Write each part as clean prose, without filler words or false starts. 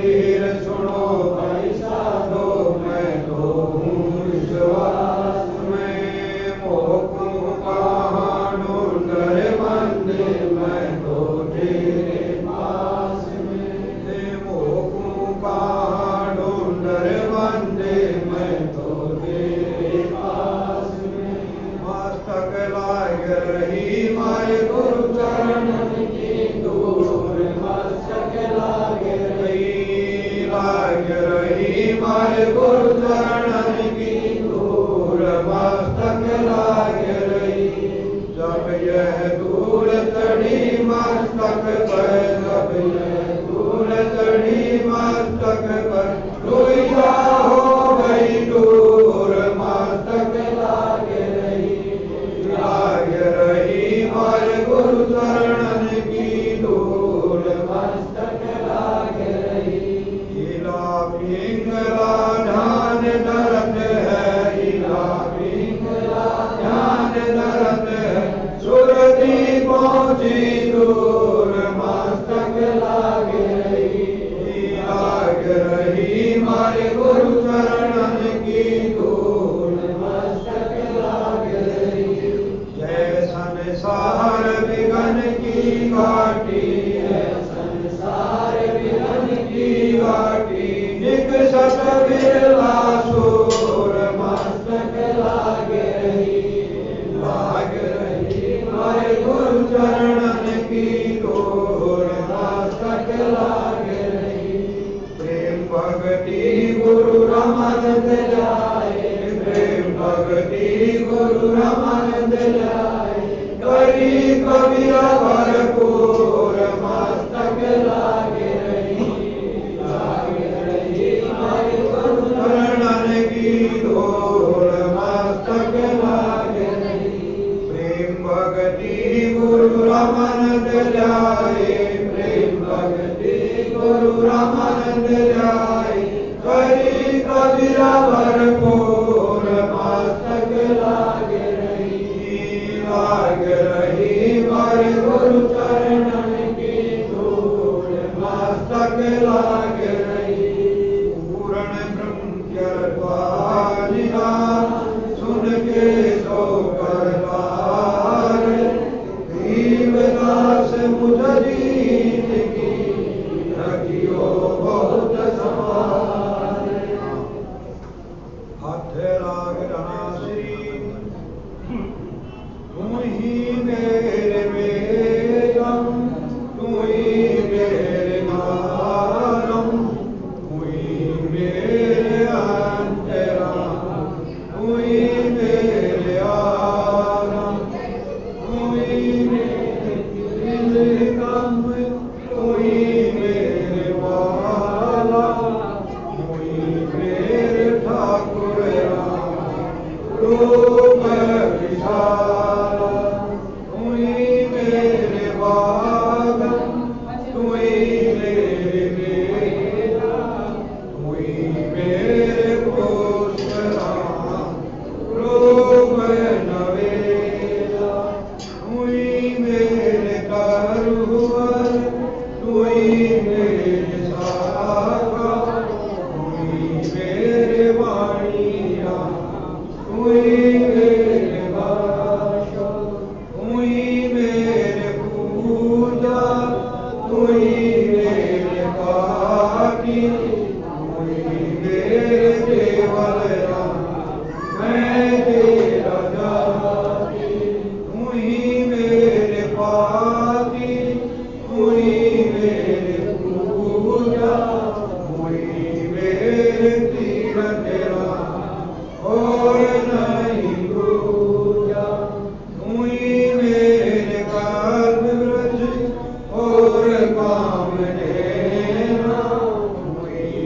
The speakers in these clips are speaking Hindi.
कबीर सुनो भाई साधो, मैं तो हूँ विश्वास में। मोको कहाँ ढूंढे बंदे, मैं तो तेरे पास में। मोको कहाँ ढूंढे बंदे, मैं तो तेरे पास में। मस्तक लाग रही मारे गुरु चरणन की धूल, मस्तक लाग रही मारे गुरु चरणन की धूल, मस्तक लाग रही। जब यह धूल चढ़ी मस्तक पर, जब यह धूल चढ़ी मस्तक पर, लोहिया हो गई दूर, मस्तक लाग रही मारे गुरु चरणन की धूल, मस्तक लाग रही। इला पिंगला ध्यान धरत है, इला पिंगला ध्यान धरत है, सुरती पहुंची दूर, मस्तक लाग रही मारे गुरु चरणन की धूल, मस्तक लाग रही। जय संसार विघन की घाटी है, संसार विघन की घाटी, निकषत बिरला सूर, मस्तक लाग रही मारे गुरु चरणन की धूल, मस्तक लाग रही। प्रेम भक्ति गुरु रमानंद जाए, प्रेम भक्ति गुरु रमानंद जाए, करी कबीर भरपूर, मस्तक लाग रही मारे गुरु चरणन की धूल, मस्तक लाग रही। प्रेम भक्ति गुरु रमानंद जाए, प्रेम भक्ति गुरु रमानंद जाए, करी कबीर भरपूर, मस्तक लाग रही मारे गुरु चरणन की धूल, मस्तक लाग रही। पूर्ण ब्रह्मज्ञानिया सुन के सो करतार, गरीबदास मुझ दीन की रखियो बहुत संभार। हाथ लाग रहा श्री, तू ही मेरे वेदम, तू ही मेरे नारम, तू ही मेरे अंतराम, तू ही मेरे आराम, तू ही मेरे दिल गम, तू ही मेरे वाला, तू ही मेरे ठाकुर राम, रूप विशाला। तू ही मेरे बागम, तू ही मेरे बेला, तू ही मेरे पुष्प राम, रूप नवेला। तू ही मेरे करुवर, तू ही मेरे शाखा, तू ही मेरे वाणिया, तू ही मेरे भाषा, तू ही मेरे पूजा, तू ही मेरे पाठी, तू ही मेरे केवल राम, मैं तेरा जाति। तू ही मेरे पाती, तू ही मेरे पूजा, तू ही मेरे तीरथ राम, और नहीं दूजा। तू ही मेरे कल्प वृक्ष और काम देना, तू ही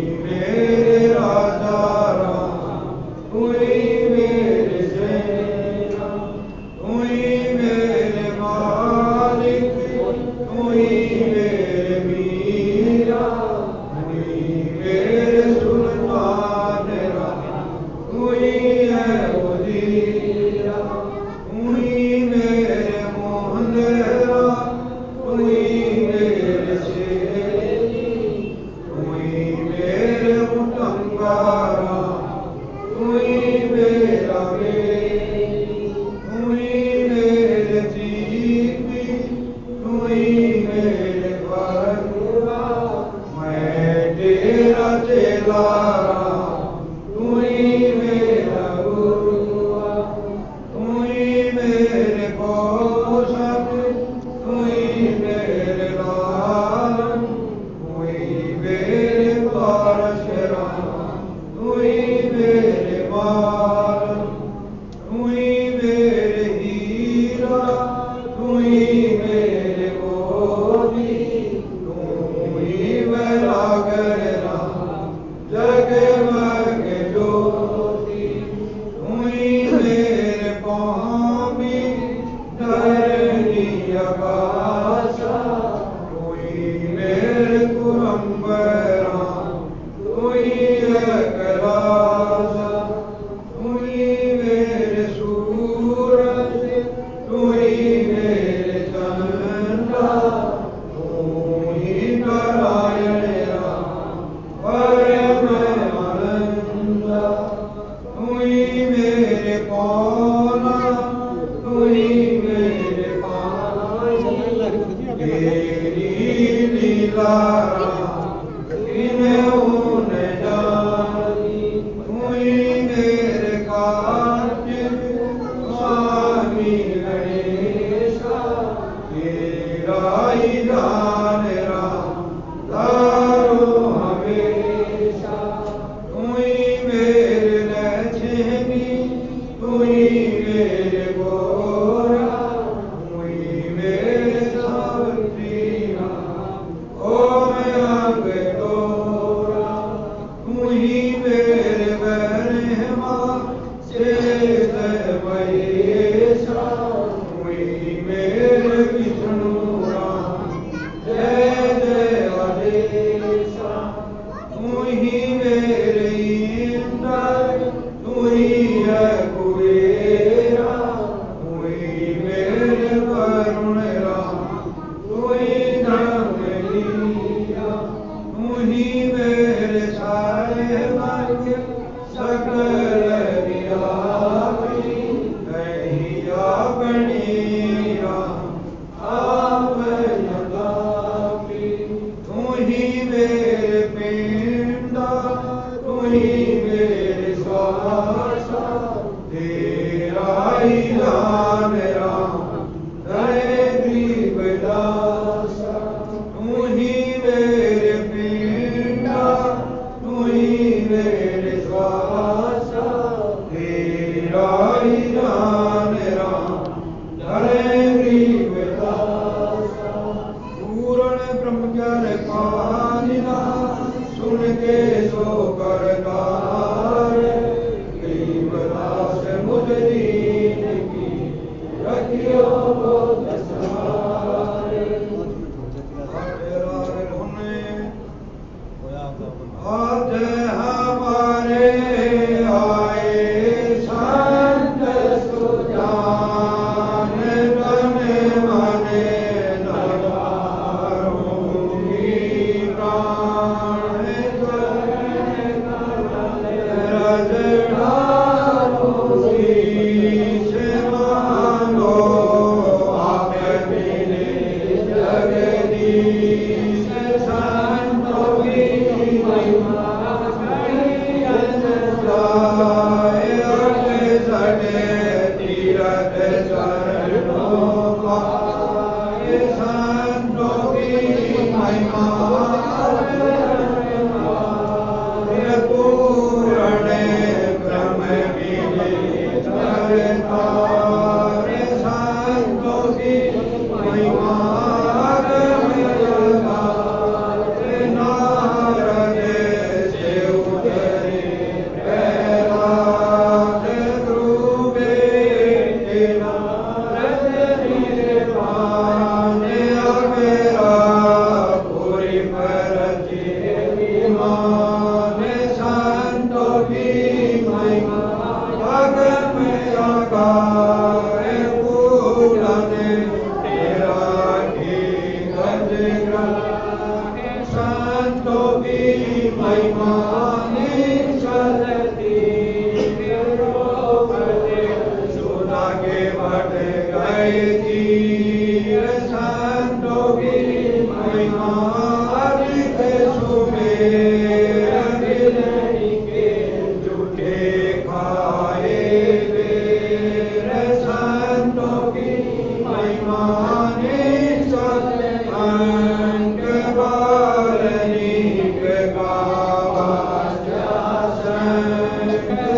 मेरे साहिब सकल व्यापी नहीं अपनी आप लगापी तू ही मेरे पिंडा तू ही मेरे श्वास तेरा ही नाम राम हरे गरीब दास तू ही मेरे पिंडा तू ही मेरे श्वास तेरा ही नाम राम हरे गरीब दास पूर्ण ब्रह्मज्ञान पानिना सुन के सो करतार गरीब दास मुझ दीन की रखियो आज हमारे आए संत सुजान तन मन लगाऊंगी प्राण रज डालूंगी से मांगो आप मिले जगदीश संतों की महिमा तीरथ चरणों का संतों की महिमा पूर्ण ब्रह्म मिले जगतार संतों की महिमा नारद से उतरे प्रहलाद ध्रुवे नारद निर्वाण अगरा पूरी परति विमान संतों की महिमा अगम आकार पूरन तेरा की गज ग्रह संतों की महिमा चलती सुना के बढ़ गए तीर संतों की महिमा अधिक सुमेर गिरनी के झूठे खाए बेर संतों की महिमा अंग बारनीक गावा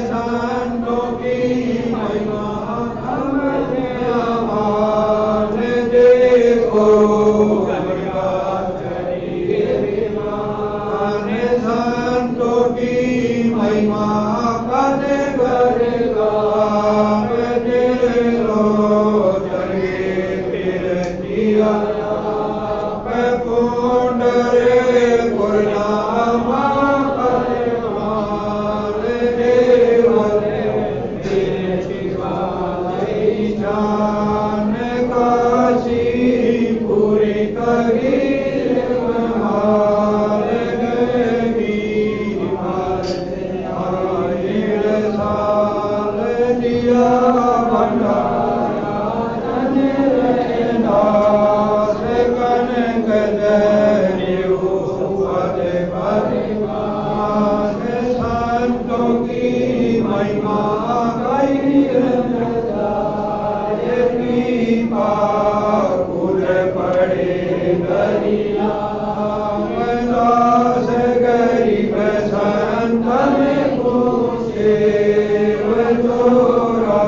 संतों की महिमा मान देखो संतों की महिमा पद कर गाव दिलो चले फिर दिया पुंडरे गुरनामा परमार देव जान काशी पूरी कबीर मार गई साल दिया भंडारा दास कनक दरियो पद परिवार संतों की महिमा कुल पड़े दरिया दास गरीब संतन को सेव जोरा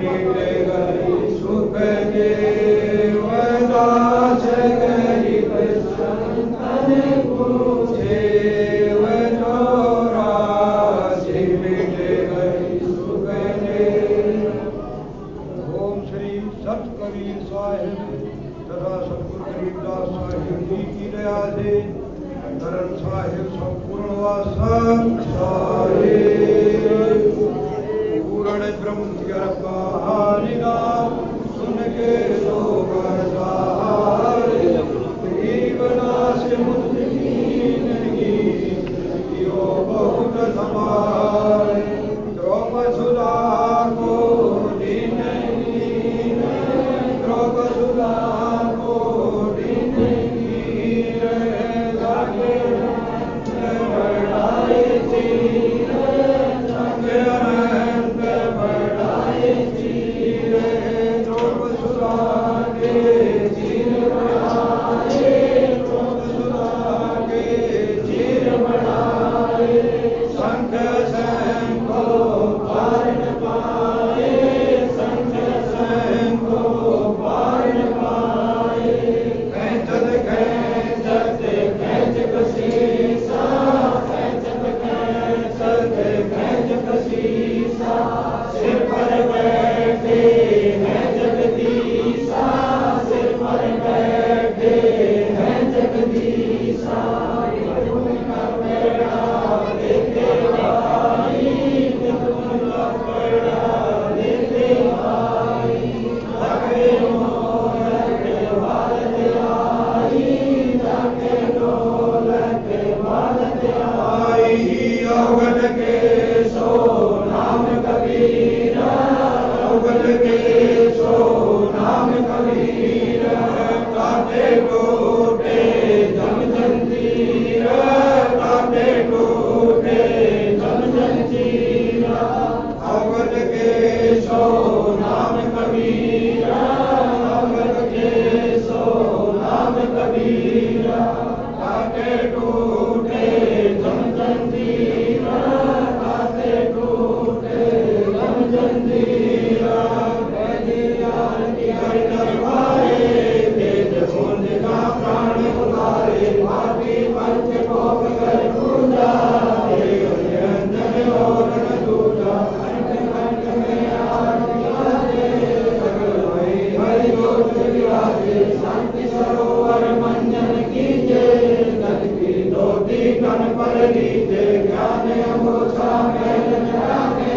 मिट गई सुख देव दास गरीब संतन को सेव जोरा मिट गई सुख देव। ओम श्री सत कबीर साहिब तथा सतगुरु गरीबदास साहिब जी की दया से धर्म साहिब संपूर्ण वासन साहिब पूर्ण ब्रह्म कहानिना सुन के लोग गरीबदास मुद्दीन की अवगत के सो नाम कबीरा, अवगत के सो नाम कबीरा, काटे टूटे जम जंजीर, काटे टूटे जम जंजीर, अवगत के सो नाम कबीरा, अवगत के सो नाम कबीरा, काटे टूटे जम जंजीर, काटे टूटे जम जंजीर, हरि दरबारे वेद कुंज का प्राण उतारे, पापी पंच भोग कर पूजा, देव निरंजन और न दूजा, कंठ कंठ में आरती गाजे, सगल वही हरि जोत विराजे, शांति सरोवर मंजन कीजे, गत की धोती तन पर लीजे, ज्ञान अमोछा मैल मिटाके,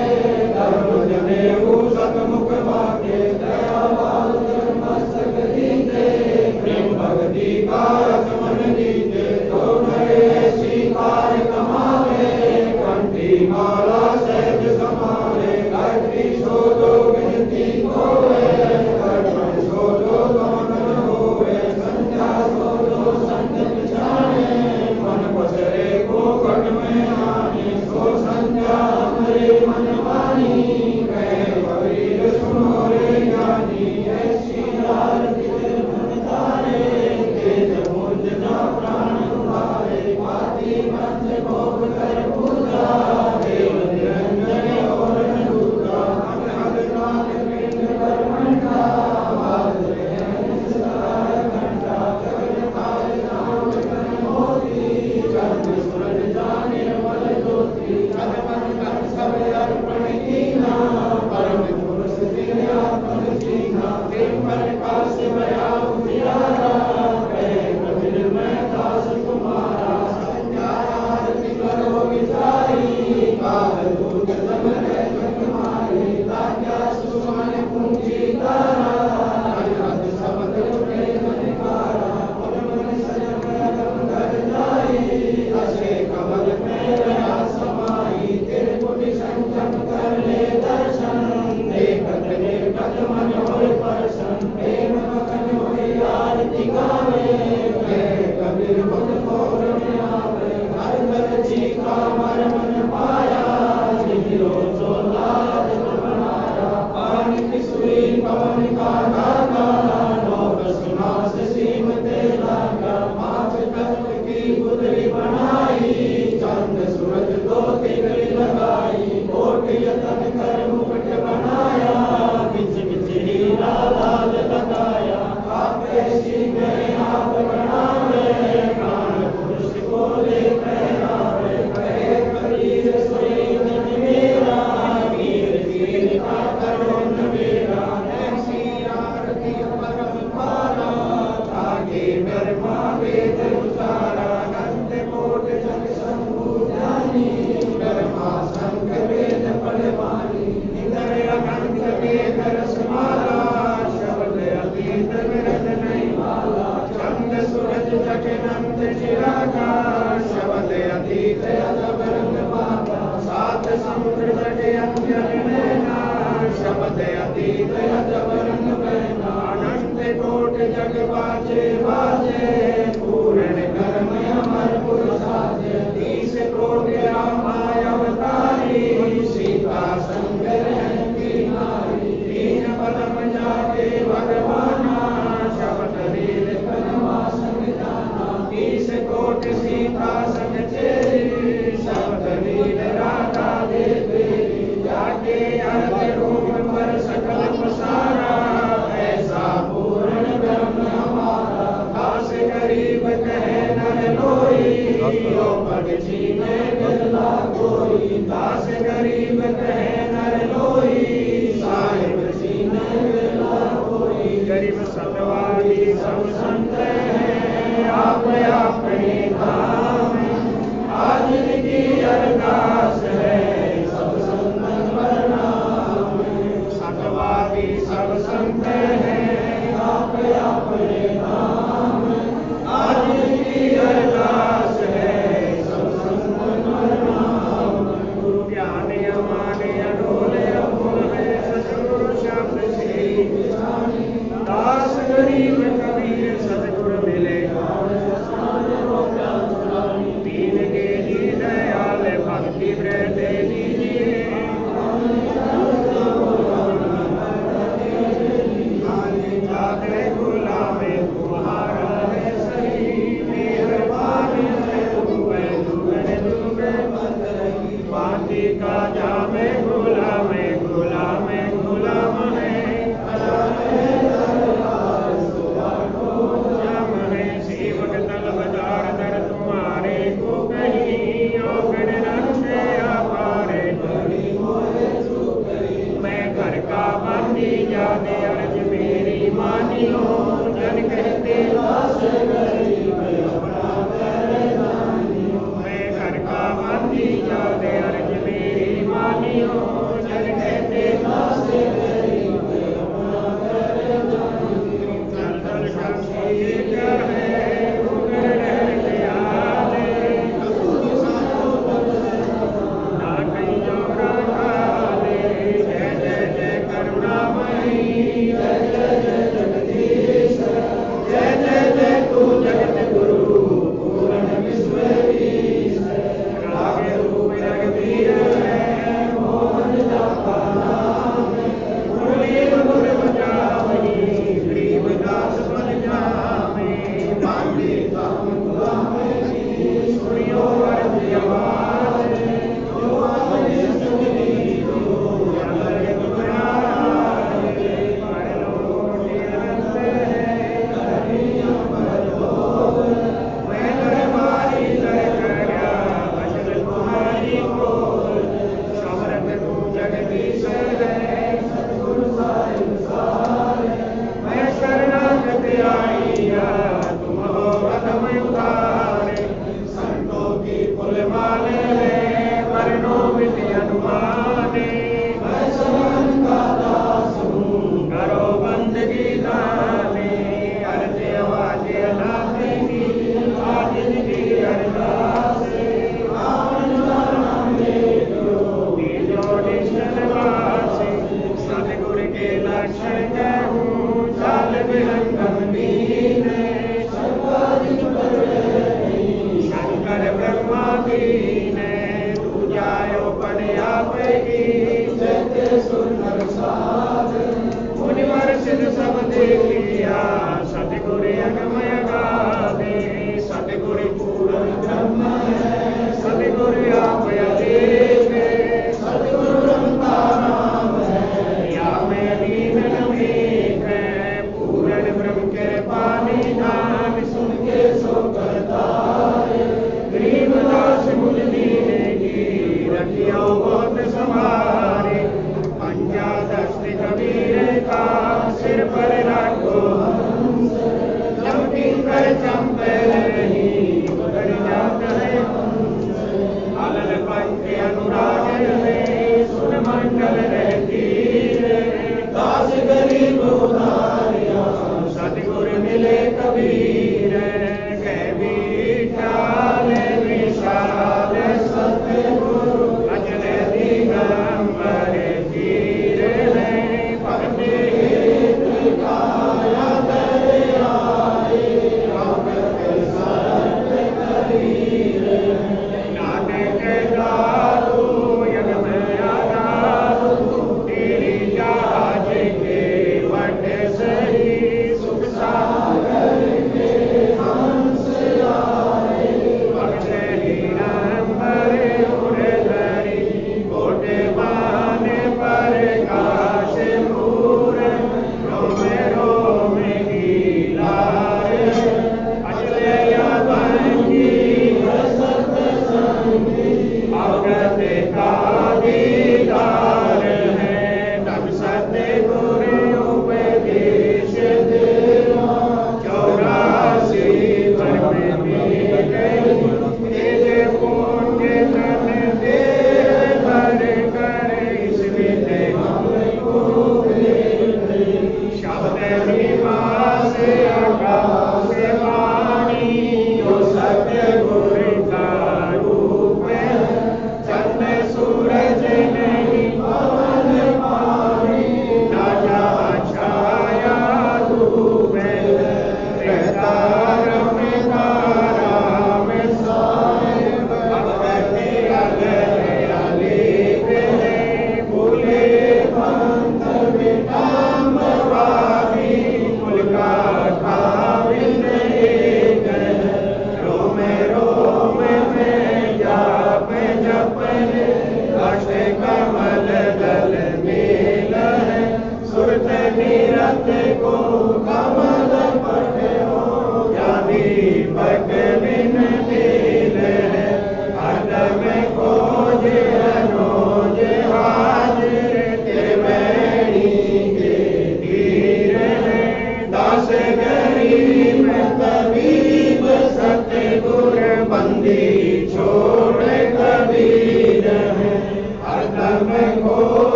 धर्म जनेऊ सतमुख बाके, दया बाल मस्तक दीजे, प्रेम भक्ति का रस मन दीजे, तो नरे ऐसी कार कमावे, कंठी माला सहज समावे, गायत्री शोधो गिनती होवे, कर्मण शोधो गमन होवे, संध्या शोधो संजम जाने, मन पसरे को कट में आने, सो संध्या हमरे मन मानी, कहे कबीर सुनो रे ज्ञानी, ऐसी आरती मन तारे, तेज मुंज ना प्राण उतारे, पाती पंच भोग कर पूजा, देव निरंजन और न दूजा, हर हर नाथ पिंड पर मंडा, बाजरे निस्तार घंटा, जगत काल नाम जन मोती, चंद सूरज जाने वल ज्योति, तन मन धन सब अर्पण कीना, परम पुरुष दिव्यात्मन सीना, प्रेम प्रकाश बया उजियारा, कहे कबीर मैं दास तुम्हारा, संध्या आरती करो विचारी, काल दूत सब रह तुम्हारी, ताक्या सुमन पूंजी तारा, अजहत शब्द उठे मनकारा, मन मन सजन रम धर जाई, असे कमल में रहा समाई, त्रिपुटी संजम कर ले दर्शन, देखत देखत मन होय प्रसन्न, प्रेम मगन होय आरती गावे, कहे कबीर मुख मोर में आवे, हर घर चीका मर मन पाया, जिगिरो चोलाद बनाया, पानी की सुई पवन का धागा, नौक सुनास सीम ते लागा, पांच तत्व की पुतली बनाई, चंद सूरज दो तिगड़ी लगाई, कोट यतन कर मुकुट बनाया, बिच बिच हीरा लाल लगाया, आप ऐसी में आप बनावे, प्राण पुरुष को ले पहनावे, कहे कबीर सोई जन मेरा, वीर वीर का करो नवेरा, ऐसी आरती परम पारा, आगे ब्रह्मा वेद उतारा, नंद कोट जग शंभु ज्ञानी, ब्रह्मा शंकर वेद पढ़वानी, इंद्र अनंत वेद रसमाला, शब्द अतीत विरत नहीं माला, चंद सूरज जट नंद चिरागा, शब्द अतीत अजब रंग माला, सात समुद्र जट अंजन नैना, शब्द अतीत अजब रंग बहना, अनंत कोट जग बाजे बाजे, पूर्ण कर्म अमर पुरुष साजे, 30 कोट रामाय अवतारी, सीता संग रहती नारी, तीन पदम जाके भगवाना, शपथ लील करमा संग जाना, 30 कोट सीता संग चेरी, शपथ लील राधा दे तेरी, जाके अर्थ रूप पर सकल पसारा, ऐसा पूर्ण ब्रह्म हमारा, दास गरीब कहे नर लोई, यो पग छीने बिरला कोई, दास गरीब कहे नर लोई, साहिब छीने बिरला कोई, गरीब सतवारी सब संत हैं, आप अपने धाम, आज की अरदास है, सब संतन प्रणाम, सतवारी सब संत हैं, आप अपने धाम, आज की अरदास है, सब संतन प्रणाम, लिब्रे दे दीजिए। जाते गुलामे तुम्हारा है सही, मेहरबानी है तुम्हें तुम्हें बंद रही। बाती का जामे गुलाम है, जम है सेवक तलबदार दर तुम्हारे को कहीं, औगण रखे अपारे मैं घर का बंदी जाने अर्ज मेरी मानियो। जन कहते मैं घर का बंदी जाने अर्ज मेरी मानियो। जन कहते चल चल शक्ति क्या है उगड़ रहते आले, ना कहीं जोरा खाले। जय जय जय करुणामयी, जय जय जय जगदीश, जय जय जय तू जगत गुरु पूर्ण विश्वरीश। राग रूप रघुवीर है मोहन जाता नाम, मुरली मधुर बजावनी गरीबदास बन जावे। बांधी काम गुलामी सुनियो अर्ज आवाज, जो आवे सुनी जो अमर तुम्हारे। पर लोटे रंग है करिया पर लोग, मैं दरबारी दर करया भजन तुम्हारी को। समरथ तू जगदीश है सतगुरु साहिब सारे, मैं शरणागत आईया तुम हो अधम उतारे। संतों की फुल माले वर्णों विधि अनुमाने, मैं शरण का दास हूँ करो बंदगी दाने। अर्ज आवाज अलाते की आज की अरदास, आवन जाना मेरो बीजो निश्चल वासे। सतगुर के लक्षण कहूँ चाल विहंगम दीने, शंकर ब्रह्मा दीने। तू जायो पद आपकी जैते सुंदर साध, मुनिवर सिद्ध सब देखिया सतगुर अगमय गावे। सतगुर पूर्ण ब्रह्म है सतगुर आप अदेखे, सतगुरु रमता नाम है या में लीन नमीक है। पूर्ण ब्रह्म के पानी दान सुन के सो करता है, गरीबदास मुझ दीने की रखियो बहुत संभारे। पंजा दस्त कबीर का सिर पर रखो हंस, लमकी कर चंपे नहीं उतर जाता है हंस। अलल पंख अनुराग में सुन मंडल रहती है, दास गरीब उतारिया सतगुर मिले कबीर। कह विशाल विशाल सतगुरु अचल दी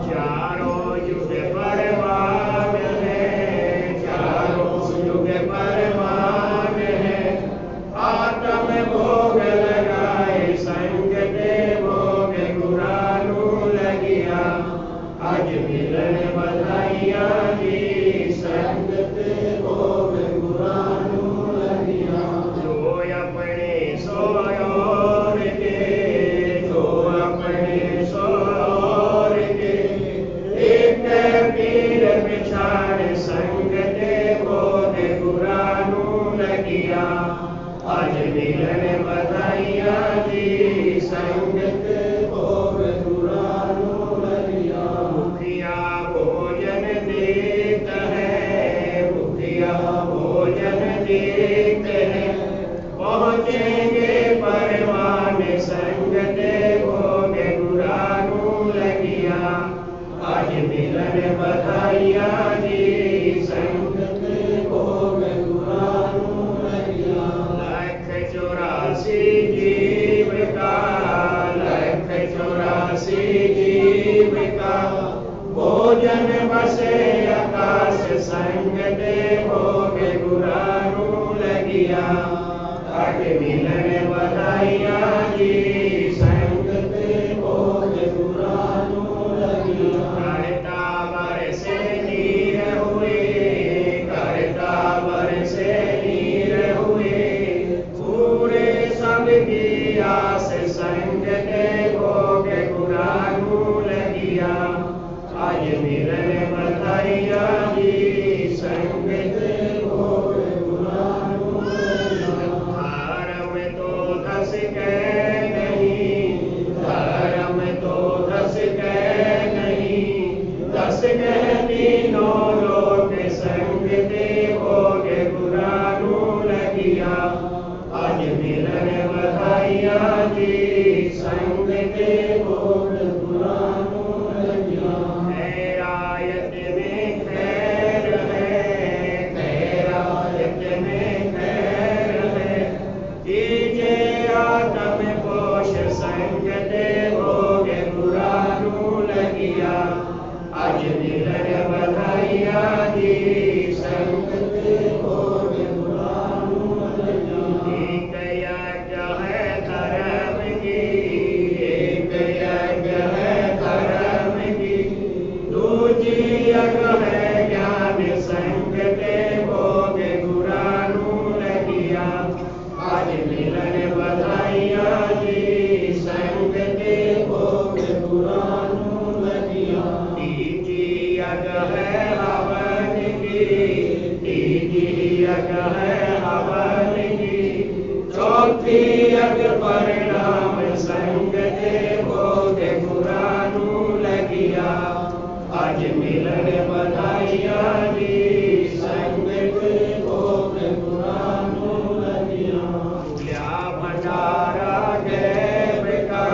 चारों युग परवान है आज मिलन बधाइयाँ जी संगत होवे गुरानू लगिया। जो अपने सो और के, जो अपने सो और के, एक पीर पिछाड़ संगत होवे गुरानू लगिया। आज मिलन बधाइयाँ जी संगत होवे गुरानू लगिया। मुखिया भोजन देत है, मुखिया भोजन देत है, पहुँचेंगे परवान संगत होवे गुरानू लगिया। आज मिलन बधाइयाँ जी संगत होवे गुरानू लगिया। लख 84 जीव का, लख 84 जीव का, भोजन बसे आकाश संगत होवे गुरानू लगिया। आज मिलन बधाइयाँ जी संगत होवे गुरानू लगिया। करता बरसे नीर हुए, करता बरसे नीर हुए, पूरे सबकी आस संगत होवे गुरानू लगिया। आज मिलन बधाइयाँ जी संगत होवे गुरानू लगिया। धर्म तो धस के नहीं, धर्म तो धस के नहीं, धस के तीनों लोक संगत होवे गुरानू लगिया। आज मिलन बधाइयाँ जी संगत होवे गुरानू लगिया। खैरायत में खैर है, खैरायत में खैर है, कीजे आत्म पोष संगत होवे गुरानू लगिया। आज मिलन बधाइयाँ जी संगत होवे गुरानू लगिया। एक यज्ञ है धर्म की, एक यज्ञ है धर्म की, दूजी यज्ञ है ज्ञान संगत होवे गुरानू लगिया। आज मिलन बधाइयाँ जी संगत होवे गुरानू लगिया। तीजी यज्ञ है हवन की, तीजी यज्ञ है हवन की, चौथी यज्ञ परिणाम संगत होवे गुरानू लगिया। आज मिलन बधाइयाँ जी संगत होवे गुरानू लगिया। खुल्या भंडारा गैब का,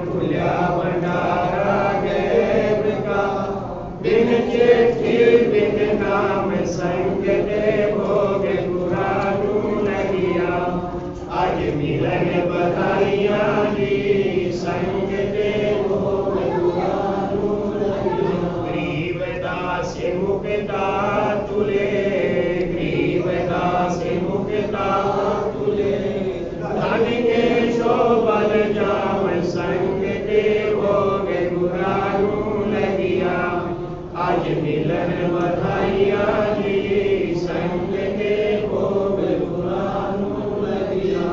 खुल्या भंडारा गैब का, बिन चिट्ठी बिन नाम संगत होवे गुरानू लगिया। आज मिलन बधाइयाँ जी संगत होवे गुरानू लगिया। गरीबदास मुक्ता तुले, गरीबदास मुक्ता तुले, धन के शोभन जाम संगत होवे गुरानू लगिया। आज मिलन बधाइयाँ जी संगत होवे गुरानू लगिया।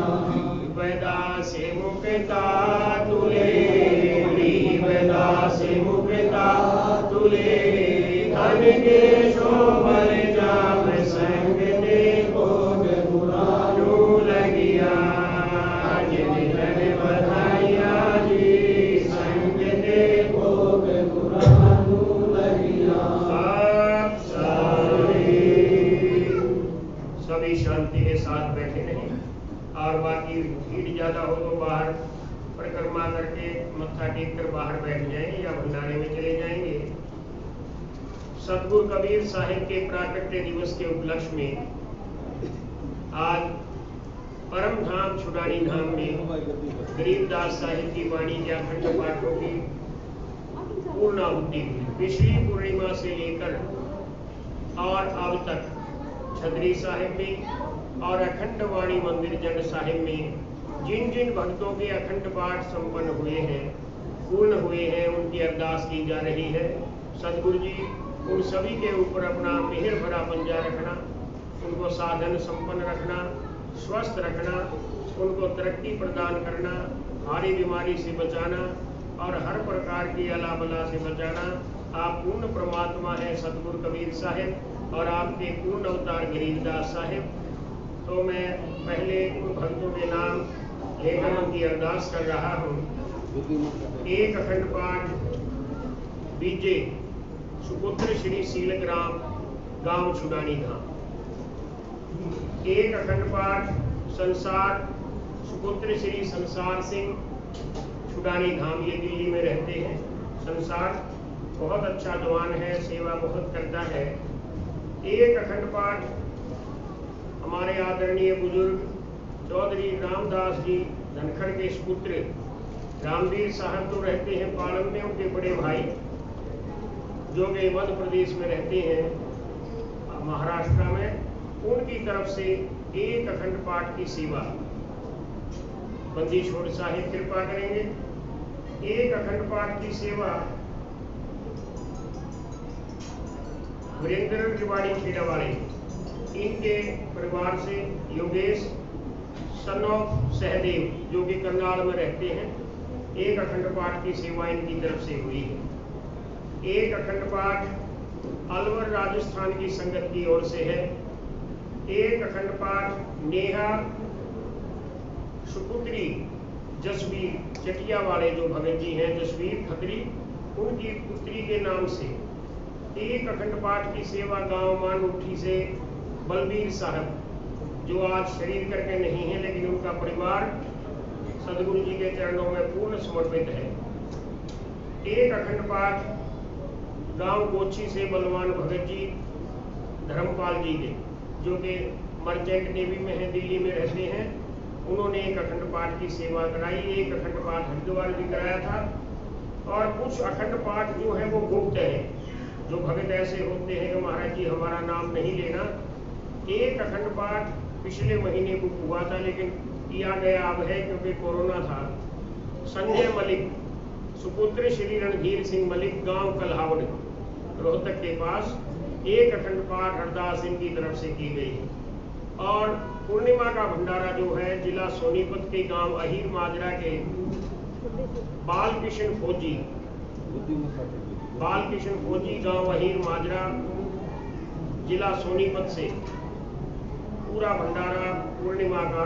गरीबदास मुक्ता तुले, गरीबदास मुक्ता तुले, धन के शोभन जाम संगत होवे गुरानू लगिया। आज मिलन बधाइयाँ जी संगत होवे गुरानू लगिया। सभी शांति के साथ बैठे रहें और बाकी भीड़ ज्यादा हो तो बाहर परिक्रमा करके मत्था टेक कर बाहर बैठ जाएंगे या भंडारे में चले जाएंगे। सतगुरु कबीर साहिब के प्राकट्य दिवस के उपलक्ष्य में आज परम धाम छुड़ानी धाम में गरीबदास साहिब की वाणी के अखंड पाठों की पूर्णाहुति हुई। पिछली पूर्णिमा से लेकर और अब तक छतरी साहिब में और अखंड वाणी मंदिर जंड साहिब में जिन जिन भक्तों के अखंड पाठ संपन्न हुए हैं पूर्ण हुए हैं उनकी अरदास की जा रही है। सदगुरु जी उन सभी के ऊपर अपना मेहर भरा पंजा रखना, उनको साधन संपन्न रखना, स्वस्थ रखना, उनको तरक्की प्रदान करना, भारी बीमारी से बचाना और हर प्रकार की अला बला से बचाना। आप पूर्ण परमात्मा हैं सतगुरु कबीर साहिब और आपके पूर्ण अवतार गरीबदास साहिब। तो मैं पहले उन भक्तों के नाम लेकर उनकी अरदास कर रहा हूँ। एक अखंड पाठ बीजे सुपुत्र श्री शीलग्राम गांव छुडानी धाम। एक अखंड पाठ संसार सुपुत्र श्री संसार सिंह छुडानी धाम, ये दिल्ली में रहते हैं। संसार बहुत अच्छा जवान है, सेवा बहुत करता है। एक अखंड पाठ हमारे आदरणीय बुजुर्ग चौधरी रामदास जी धनखड़ के सुपुत्र रामवीर साहब तो रहते हैं पालम में, उनके बड़े भाई जो कि मध्य प्रदेश में रहते हैं महाराष्ट्र में, उनकी तरफ से एक अखंड पाठ की सेवा बंदी छोड़ साहिब कृपा करेंगे। एक अखंड पाठ की सेवा वीरेंद्र तिवारी खेड़ा वाले, इनके परिवार से योगेश सन ऑफ सहदेव जो कि करनाल में रहते हैं, एक अखंड पाठ की सेवा इनकी तरफ से हुई है। एक अखंड पाठ अलवर राजस्थान की संगत की ओर से है। एक अखंड पाठ नेहा सुपुत्री जसवीर चटिया वाले जो भगत जी हैं, जसवीर खत्री, उनकी पुत्री के नाम से एक अखंड पाठ की सेवा गांव मानमुट्ठी से बलबीर साहब जो आज शरीर करके नहीं है, लेकिन उनका परिवार सदगुरु जी के चरणों में पूर्ण समर्पित है। एक अखंड पाठ गांव गोची से बलवान भगत जी धर्मपाल जी के जो कि मर्चेंट नेवी में है, दिल्ली में रहते हैं, उन्होंने एक अखंड पाठ की सेवा कराई। एक अखंड पाठ हरिद्वार भी कराया था। और कुछ अखंड पाठ जो है वो गुप्त है, जो भगत ऐसे होते हैं कि महाराज जी हमारा नाम नहीं लेना। एक अखंड पाठ पिछले महीने बुक हुआ था, लेकिन किया गया अब है क्योंकि कोरोना था। संजय मलिक सुपुत्र श्री रणधीर सिंह मलिक गांव कल्हावड़ रोहतक के पास एक अखंड पाठ अरदास इनकी तरफ से की गई है। और पूर्णिमा का भंडारा जो है जिला सोनीपत के गांव अहीर माजरा के बालकिशन फौजी गांव अहीर माजरा जिला सोनीपत से पूरा भंडारा पूर्णिमा का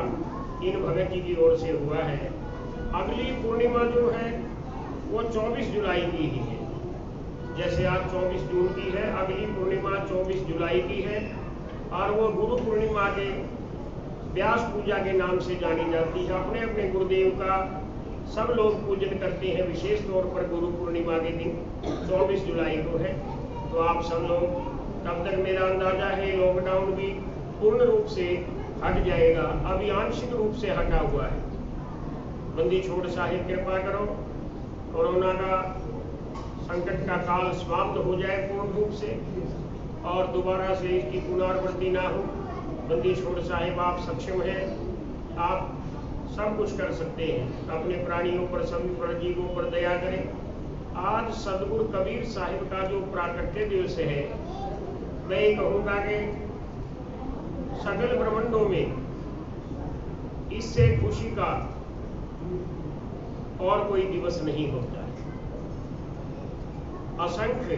इन भगत जी की ओर से हुआ है। अगली पूर्णिमा जो है वो 24 जुलाई की ही है। जैसे आज 24 जून की है, अगली पूर्णिमा 24 जुलाई की है और वो गुरु पूर्णिमा के व्यास पूजा के नाम से जानी जाती है। अपने अपने गुरुदेव का सब लोग पूजन करते हैं, विशेष तौर पर गुरु पूर्णिमा के दिन 24 जुलाई को है। तो आप सब लोग, तब तक मेरा अंदाजा है लॉकडाउन भी पूर्ण रूप से हट जाएगा, अभी आंशिक रूप से हटा हुआ है। बंदी छोड़ साहिब कृपा करो, कोरोना का संकट का काल समाप्त हो जाए पूर्ण रूप से और दोबारा से इसकी पुनरावृत्ति ना हो। बंदी छोड़ साहिब आप सक्षम हैं, आप सब कुछ कर सकते हैं। अपने प्राणियों पर, सभी परजीवों पर दया करें। आज सदगुरु कबीर साहिब का जो प्राकट्य दिवस है, मैं ये कहूँगा कि सकल ब्रह्मांडों में इससे खुशी का और कोई दिवस नहीं होता है। असंख्य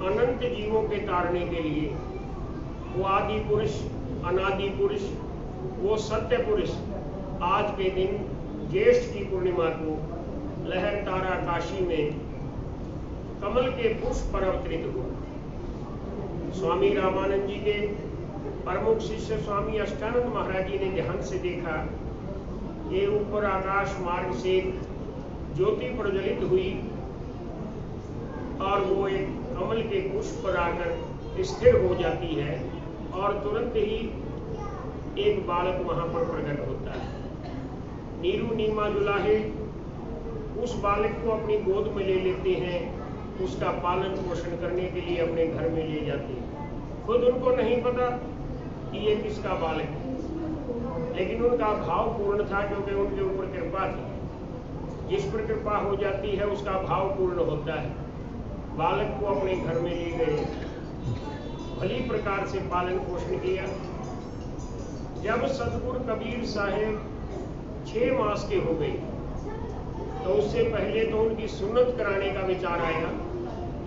अनंत जीवों के तारने के लिए वो आदि पुरुष, अनादि पुरुष, वो सत्य पुरुष आज के दिन ज्येष्ठ की पूर्णिमा को लहर तारा काशी में कमल के पुष्प पर अवतरित हुआ। स्वामी रामानंद जी के प्रमुख शिष्य स्वामी अष्टानंद महाराज जी ने ध्यान से देखा, ये ऊपर आकाश मार्ग से ज्योति प्रज्वलित हुई और वो एक कमल के पुष्प पर आकर स्थिर हो जाती है और तुरंत ही एक बालक वहां पर प्रकट होता है। नीरू नीमा जुलाहे उस बालक को अपनी गोद में ले लेते हैं, उसका पालन पोषण करने के लिए अपने घर में ले जाते हैं। खुद उनको नहीं पता कि ये किसका बालक है, लेकिन उनका भाव पूर्ण था क्योंकि उनके ऊपर कृपा थी। जिस पर कृपा हो जाती है उसका भाव पूर्ण होता है। बालक को अपने घर में ले गए, भली प्रकार से पालन पोषण किया। जब सतगुरु कबीर साहेब 6 मास के हो गए तो उससे पहले तो उनकी सुन्नत कराने का विचार आया।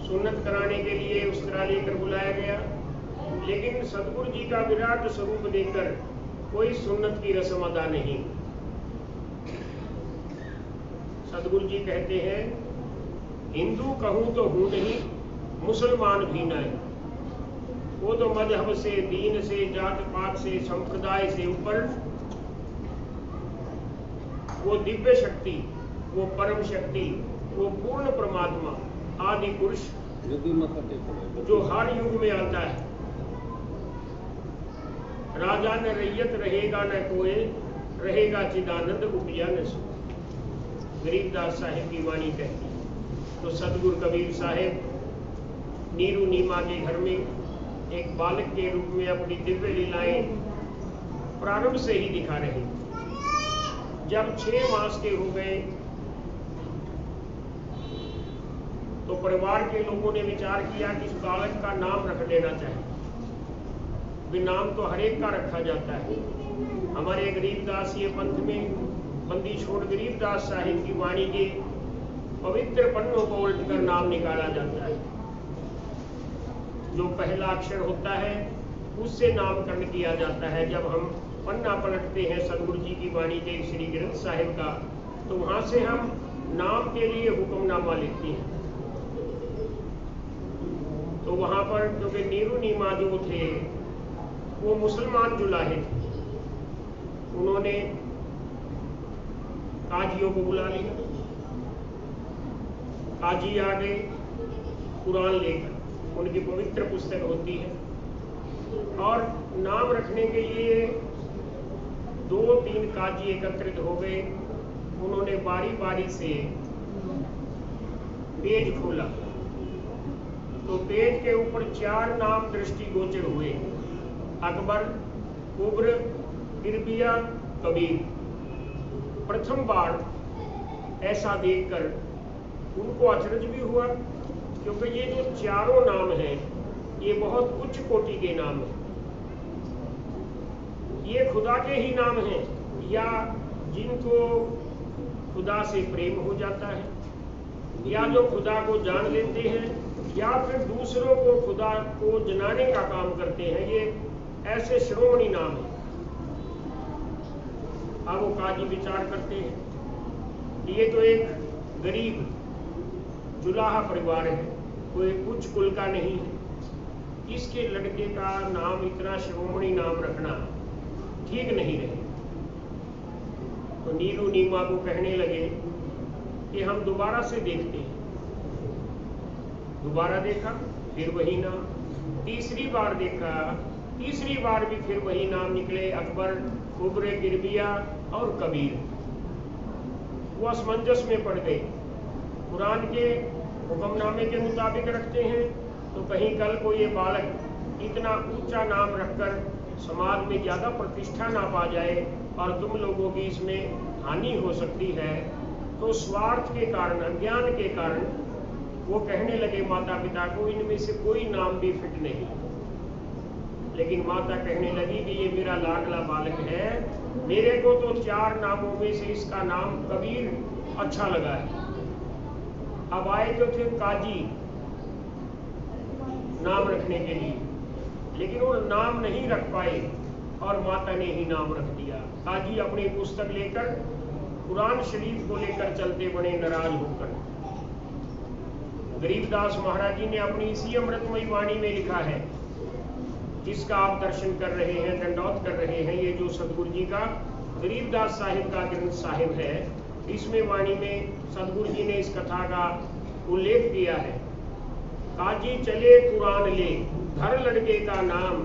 सुन्नत कराने के लिए उस तरह लेकर बुलाया गया, लेकिन सतगुरु जी का विराट स्वरूप देखकर कोई सुन्नत की रस्म अदा नहीं। सतगुरु जी कहते हैं, हिंदू कहूं तो हूं नहीं, मुसलमान भी नहीं। वो तो मजहब से, दीन से, जात पात से, संप्रदाय से ऊपर वो दिव्य शक्ति, वो परम शक्ति, वो पूर्ण परमात्मा, आदि पुरुष जो हर युग में आता है। राजा न रैयत रहेगा न कोई, रहेगा चिदानंद उपजा न सो। गरीबदास साहिब की वाणी कहती है। तो सतगुरु कबीर साहेब नीरू नीमा के घर में एक बालक के रूप में अपनी दिव्य लीलाएं प्रारंभ से ही दिखा रहे। जब 6 मास के हो गए तो परिवार के लोगों ने विचार किया कि इस बालक का नाम रख देना चाहिए। भी नाम तो हर एक का रखा जाता है। हमारे गरीबदास ये पंथ में बंदी छोड़ गरीबदास साहिब की वाणी के पवित्र पन्नों को उल्टकर नाम निकाला जाता है। जो पहला अक्षर होता है उससे नामकरण किया जाता है। जब हम पन्ना पलटते हैं सतगुरु जी की वाणी के श्री ग्रंथ साहिब का, तो वहां से हम नाम के लिए हुक्मनामा लिखते हैं। तो वहां पर क्योंकि नीरू नीमा जो थे वो मुसलमान जुलाहे थे, उन्होंने काजियों को बुला लिया। काजी आ गए कुरान लेकर, उनकी पवित्र पुस्तक होती है, और नाम रखने के लिए 2-3 काजी एकत्रित हो गए। उन्होंने बारी बारी से पेज खोला तो पेज के ऊपर 4 नाम दृष्टिगोचर हुए, अकबर, कुब्र, किरबिया, कबीर। प्रथम बार ऐसा देखकर उनको अचरज भी हुआ, क्योंकि ये जो चारों नाम हैं ये बहुत उच्च कोटि के नाम हैं। ये खुदा के ही नाम हैं, या जिनको खुदा से प्रेम हो जाता है, या जो खुदा को जान लेते हैं, या फिर दूसरों को खुदा को जनाने का काम करते हैं। ये ऐसे श्रोमणी नाम हैं। अब वो काजी विचार करते हैं, ये तो एक गरीब जुलाहा परिवार है, कोई उच्च कुल का नहीं है, इसके लड़के का नाम इतना श्रोमणी नाम रखना ठीक नहीं रहे। तो नीरू नीमा को कहने लगे कि हम दोबारा से देखते हैं। दोबारा देखा, फिर वही नाम। तीसरी बार देखा, तीसरी बार भी फिर वही नाम निकले, अकबर, कुब्र, किरबिया और कबीर। वो असमंजस में पड़ गए। कुरान के हुक्मनामे के मुताबिक रखते हैं, तो कहीं कल को ये बालक इतना ऊंचा नाम रखकर समाज में ज्यादा प्रतिष्ठा ना पा जाए और तुम लोगों की इसमें हानि हो सकती है। तो स्वार्थ के कारण, अज्ञान के कारण वो कहने लगे माता पिता को, इनमें से कोई नाम भी फिट नहीं। लेकिन माता कहने लगी कि ये मेरा लाडला बालक है, मेरे को तो 4 नामों में से इसका नाम कबीर अच्छा लगा है। अब आए तो थे काजी नाम रखने के लिए, लेकिन वो नाम नहीं रख पाए और माता ने ही नाम रख दिया। काजी अपनी पुस्तक लेकर कुरान शरीफ को लेकर चलते बने नाराज होकर। गरीबदास महाराज जी ने अपनी इसी अमृतमयी वाणी में लिखा है, जिसका आप दर्शन कर रहे हैं, दंडौत कर रहे हैं। ये जो सतगुरु जी का गरीबदास साहिब का ग्रंथ साहिब है, इसमें वाणी में सतगुरु जी ने इस कथा का उल्लेख किया है। काजी चले कुरान ले, धर लड़के का नाम,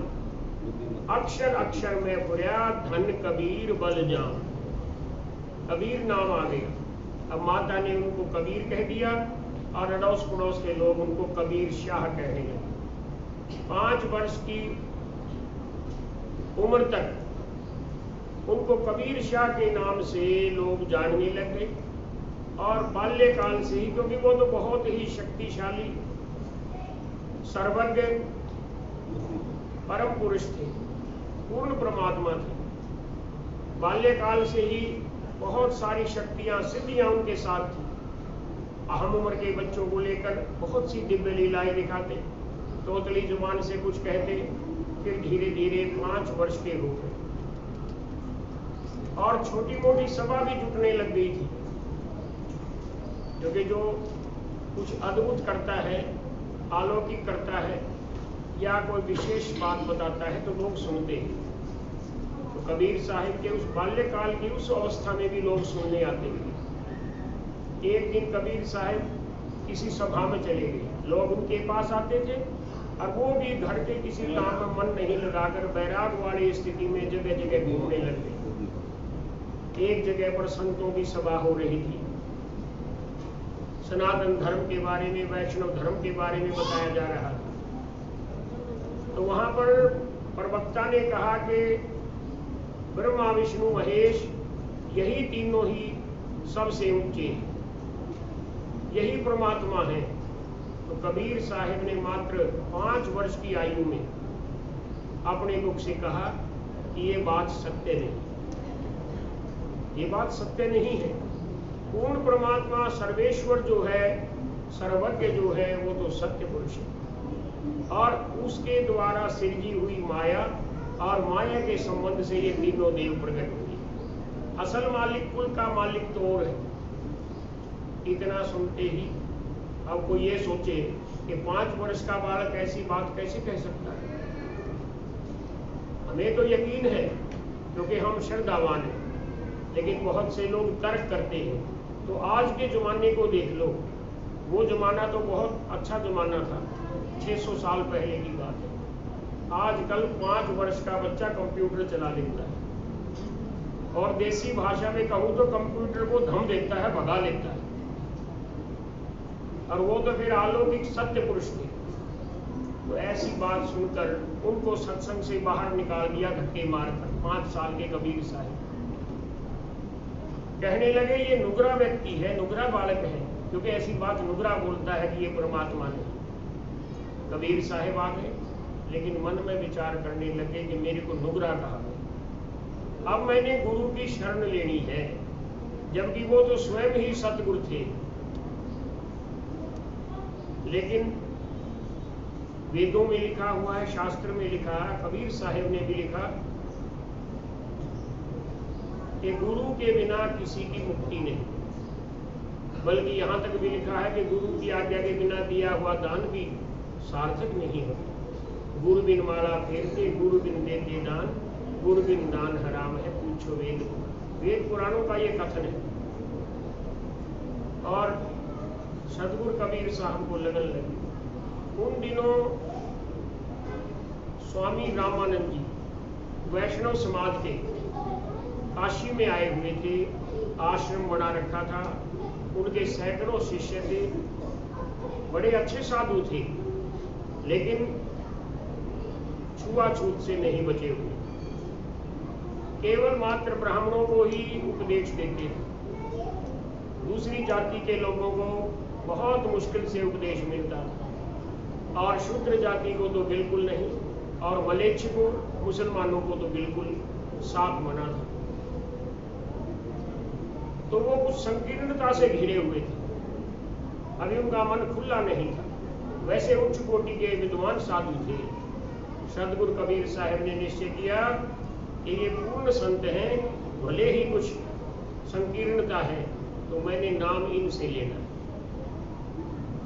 अक्षर अक्षर में पुरया, धन कबीर बल जाम। कबीर नाम आ गया। अब माता ने उनको कबीर कह दिया और अड़ोस पड़ोस के लोग उनको कबीर शाह कहने लगे। 5 वर्ष की उम्र तक उनको कबीर शाह के नाम से लोग जानने लग गए। और बाल्यकाल से ही, क्योंकि वो तो बहुत ही शक्तिशाली सर्वज्ञ परम पुरुष थे, पूर्ण परमात्मा थे। बाल्यकाल से ही बहुत सारी शक्तियां सिद्धियां उनके साथ थी। अहम उम्र के बच्चों को लेकर बहुत सी दिव्य लीलाएं दिखाते, तोतली जुबान से कुछ कहते, फिर धीरे धीरे 5 वर्ष के हो गए और छोटी मोटी सभा भी जुटने लग गई थी, क्योंकि जो कुछ अद्भुत करता है, अलौकिक करता है या कोई विशेष बात बताता है तो लोग सुनते हैं। तो कबीर साहिब के उस बाल्यकाल की उस अवस्था में भी लोग सुनने आते थे। एक दिन कबीर साहिब किसी सभा में चले गए, लोग उनके पास आते थे और वो भी घर के किसी काम में मन नहीं लगाकर बैराग वाली स्थिति में जगह जगह घूमने लग गए। एक जगह पर संतों की सभा हो रही थी, सनातन धर्म के बारे में, वैष्णव धर्म के बारे में बताया जा रहा था। तो वहां पर प्रवक्ता ने कहा कि ब्रह्मा विष्णु महेश यही तीनों ही सबसे ऊंचे हैं, यही परमात्मा है। तो कबीर साहिब ने मात्र 5 वर्ष की आयु में अपने मुख से कहा कि ये बात सत्य नहीं, ये बात सत्य नहीं है। पूर्ण परमात्मा सर्वेश्वर जो है, सर्वज्ञ जो है, वो तो सत्य पुरुष है और उसके द्वारा सृजी हुई माया और माया के संबंध से ये तीनों देव प्रकट हुए। असल मालिक, कुल का मालिक तो और है। इतना सुनते ही अब कोई ये सोचे कि 5 वर्ष का बालक ऐसी बात कैसे कह सकता है। हमें तो यकीन है क्योंकि हम श्रद्धावान हैं, लेकिन बहुत से लोग तर्क करते हैं। तो आज के जमाने को देख लो, वो जमाना तो बहुत अच्छा जमाना था, 600 साल पहले की बात है। आजकल 5 वर्ष का बच्चा कंप्यूटर चला लेता है और देसी भाषा में कहूँ तो कंप्यूटर को धम देता है, भगा लेता है। और वो तो फिर अलौकिक सत्य पुरुष थे। तो ऐसी बात सुनकर उनको सत्संग से बाहर निकाल दिया धक्के मारकर 5 साल के कबीर साहिब। कहने लगे ये नुगरा व्यक्ति है, नुगरा बालक है, क्योंकि ऐसी बात नुगरा बोलता है कि ये परमात्मा नहीं। कबीर साहिब आ गए, लेकिन मन में विचार करने लगे कि मेरे को नुगरा कहा गया, अब मैंने गुरु की शरण लेनी है, जबकि वो तो स्वयं ही सतगुरु थे। लेकिन वेदों में लिखा हुआ है, शास्त्र में लिखा है, कबीर साहिब ने भी लिखा कि गुरु के बिना किसी की मुक्ति नहीं। बल्कि यहाँ तक भी लिखा है कि गुरु की आज्ञा के बिना दिया हुआ दान भी सार्थक नहीं होता। गुरु बिन माला फेरते, गुरु बिन देते दान, गुरु बिन दान हराम है, पूछो वेद। वेद पुराणों का ये कथन है। और सदगुरु कबीर साहब को लगन लगी। उन दिनों स्वामी रामानंद जी वैष्णव समाज के काशी में आए हुए थे, आश्रम बना रखा था, उनके सैकड़ों शिष्य थे, बड़े अच्छे साधु थे, लेकिन छुआछूत से नहीं बचे हुए, केवल मात्र ब्राह्मणों को ही उपदेश देते थे। दूसरी जाति के लोगों को बहुत मुश्किल से उपदेश मिलता था और शूद्र जाति को तो बिल्कुल नहीं, और मलेच्छ को, मुसलमानों को तो बिल्कुल साफ मना था। तो वो कुछ संकीर्णता से घिरे हुए थे, अभी उनका मन खुला नहीं था। वैसे उच्च कोटि के विद्वान साधु थे। सदगुरु कबीर साहब ने निश्चय किया कि ये पूर्ण संत हैं, भले ही कुछ संकीर्णता है तो मैंने नाम इनसे लेना।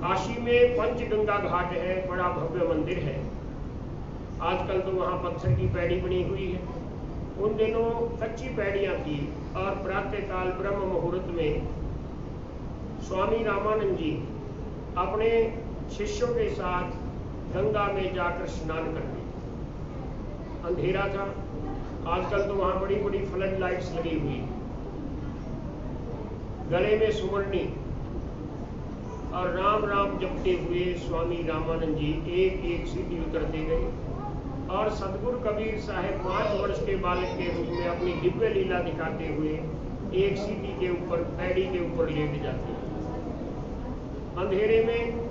काशी में पंचगंगा घाट है, बड़ा भव्य मंदिर है। आजकल तो वहाँ पत्थर की पैड़ी बनी हुई है, उन दिनों कच्ची पैड़ियाँ थी। और प्रातःकाल ब्रह्म मुहूर्त में स्वामी रामानंद जी अपने शिष्यों के साथ गंगा में जाकर स्नान करते। अंधेरा था, आजकल तो वहाँ बड़ी बड़ी फ्लड लाइट्स लगी हुई, गले में सुवर्णी और राम राम जपते हुए स्वामी रामानंद जी एक एक सीढ़ी उतरते गए। और सदगुरु कबीर साहब 5 वर्ष के बालक के रूप में अपनी दिव्य लीला दिखाते हुए एक सीढ़ी के ऊपर, पैड़ी के ऊपर लेट जाते हैं। अंधेरे में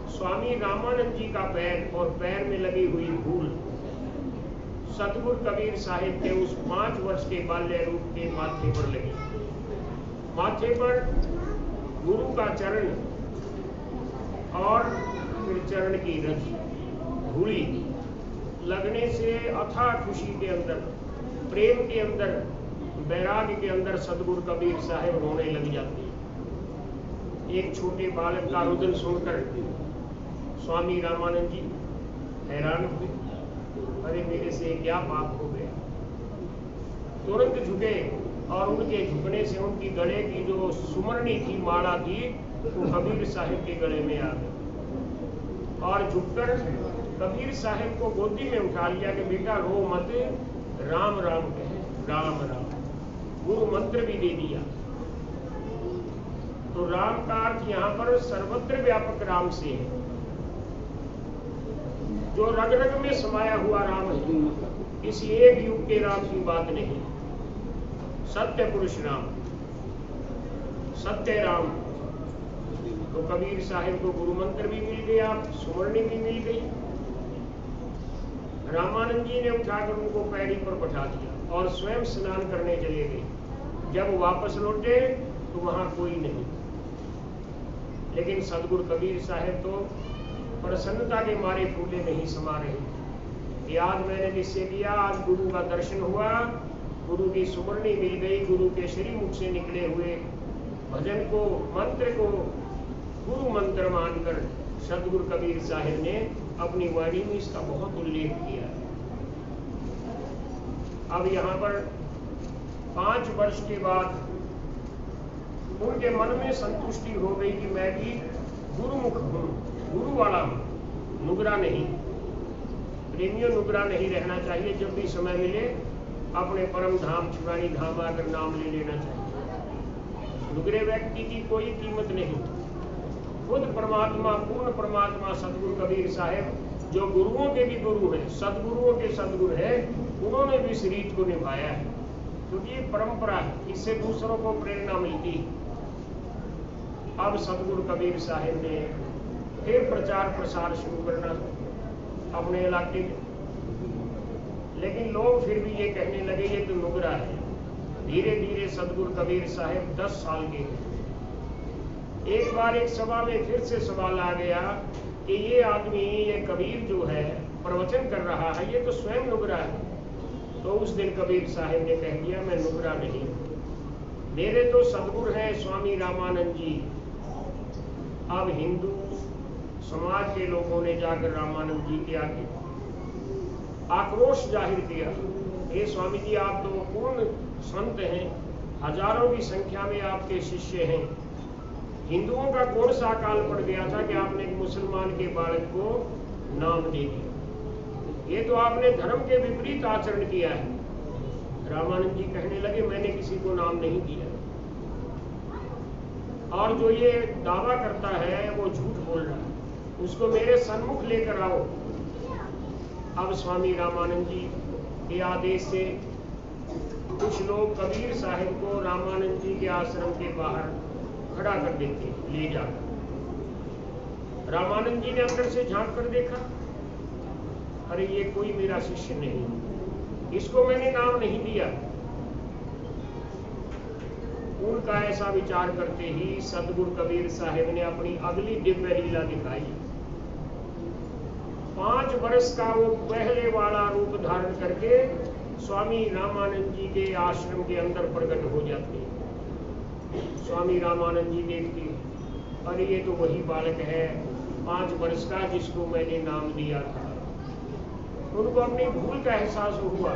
स्वामी रामानंद जी का पैर और पैर में लगी हुई धूल सतगुरु कबीर साहिब के उस 5 वर्ष के बाल्य रूप के माथे पर लगी। माथे पर गुरु का चरण और फिर चरण की रज धूली लगने से अथाह खुशी के अंदर, प्रेम के अंदर, वैराग्य के अंदर सतगुरु कबीर साहिब रोने लग जाते हैं। एक छोटे बालक का रुदन सुनकर स्वामी रामानंद जी हैरान हुए, अरे मेरे से क्या पाप हो गया। तुरंत झुके और उनके झुकने से उनकी गले की जो सुमरनी थी, माला थी, वो कबीर साहिब के गले में आ गई और झुककर कबीर साहिब को गोदी में उठा लिया कि बेटा रो मत, राम राम कहे, राम राम। गुरु मंत्र भी दे दिया। तो राम का अर्थ यहाँ पर सर्वत्र व्यापक राम से है, जो रग रग में समाया हुआ राम है। किसी एक युग के राम की बात नहीं, सत्य पुरुष राम, सत्य राम। तो कबीर साहिब को गुरु मंत्र भी मिल गया, सुमरनी भी मिल गई। रामानंद जी ने उठाकर उनको पैड़ी पर बैठा दिया और स्वयं स्नान करने चले गए। जब वापस लौटे तो वहां कोई नहीं, लेकिन सदगुरु कबीर साहिब तो प्रसन्नता के मारे फूले नहीं समा रहे कि आज मैंने निश्चय किया, आज गुरु का दर्शन हुआ, गुरु की सुमरनी मिल गई, गुरु के श्री मुख से निकले हुए भजन को, मंत्र को गुरु मंत्र मानकर सदगुरु कबीर साहिब ने अपनी वाणी में इसका बहुत उल्लेख किया। अब यहाँ पर 5 वर्ष के बाद उनके मन में संतुष्टि हो गई कि मैं भी गुरुमुख हूँ, गुरु वाला हूँ, नुगरा नहीं। प्रेमियों, नुगरा नहीं रहना चाहिए। जब भी समय मिले अपने परम धाम शिवानी धाम आकर नाम ले लेना चाहिए। नुगरे व्यक्ति की कोई कीमत नहीं। खुद परमात्मा, पूर्ण परमात्मा सदगुरु कबीर साहिब जो गुरुओं के भी गुरु हैं, सदगुरुओं के सदगुरु हैं, उन्होंने भी इस रीत को निभाया है, क्योंकि ये परंपरा है, इससे दूसरों को प्रेरणा मिलती है। अब सदगुरु कबीर साहिब ने फिर प्रचार प्रसार शुरू करना अपने इलाके में, लेकिन लोग फिर भी ये कहने लगे ये तो नुगरा है। धीरे धीरे सदगुरु कबीर साहिब 10 साल के हैं। एक बार एक सभा में फिर से सवाल आ गया कि ये आदमी, ये कबीर जो है प्रवचन कर रहा है, ये तो स्वयं नुगरा है। तो उस दिन कबीर साहिब ने कह दिया मैं नुगरा नहीं, मेरे तो सदगुरु हैं स्वामी रामानंद जी। अब हिंदू समाज के लोगों ने जाकर रामानंद जी के आगे आक्रोश जाहिर किया, हे स्वामी जी आप तो पूर्ण संत हैं, हजारों की संख्या में आपके शिष्य हैं, हिंदुओं का कौन सा अकाल पड़ गया था कि आपने एक मुसलमान के बालक को नाम दे दिया, ये तो आपने धर्म के विपरीत आचरण किया है। रामानंद जी कहने लगे मैंने किसी को नाम नहीं दिया, और जो ये दावा करता है वो झूठ बोल रहा है, उसको मेरे सन्मुख लेकर आओ। अब स्वामी रामानंद जी के आदेश से कुछ लोग कबीर साहिब को रामानंद जी के आश्रम के बाहर खड़ा कर देते ले जाकर। रामानंद जी ने अंदर से झांक कर देखा, अरे ये कोई मेरा शिष्य नहीं, इसको मैंने नाम नहीं दिया। उनका ऐसा विचार करते ही सदगुरु कबीर साहिब ने अपनी अगली दिव्य लीला दिखाई। 5 वर्ष का वो पहले वाला रूप धारण करके स्वामी रामानंद जी के आश्रम के अंदर प्रकट हो जाते हैं। स्वामी रामानंद जी देखते, अरे ये तो वही बालक है 5 वर्ष का जिसको मैंने नाम दिया था। उनको अपनी भूल का एहसास हुआ,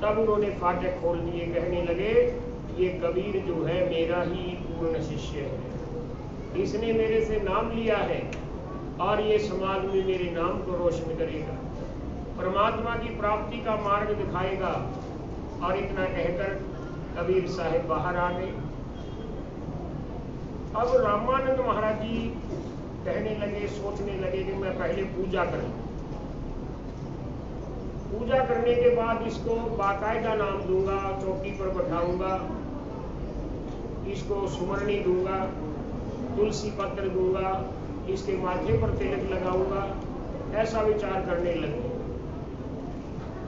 तब उन्होंने फाटक खोल दिए, कहने लगे ये कबीर जो है मेरा ही पूर्ण शिष्य है, इसने मेरे से नाम लिया है और ये समाज में मेरे नाम को रोशन करेगा, परमात्मा की प्राप्ति का मार्ग दिखाएगा। और इतना कहकर कबीर साहिब बाहर आ गए। अब रामानंद महाराज जी कहने लगे, सोचने लगे कि मैं पहले पूजा करूं, पूजा करने के बाद इसको बाकायदा नाम दूंगा, चौकी पर बैठाऊंगा इसको सुमरनी दूंगा, तुलसी पत्र दूंगा, इसके माथे पर तिलक लगाऊंगा, ऐसा विचार करने लगे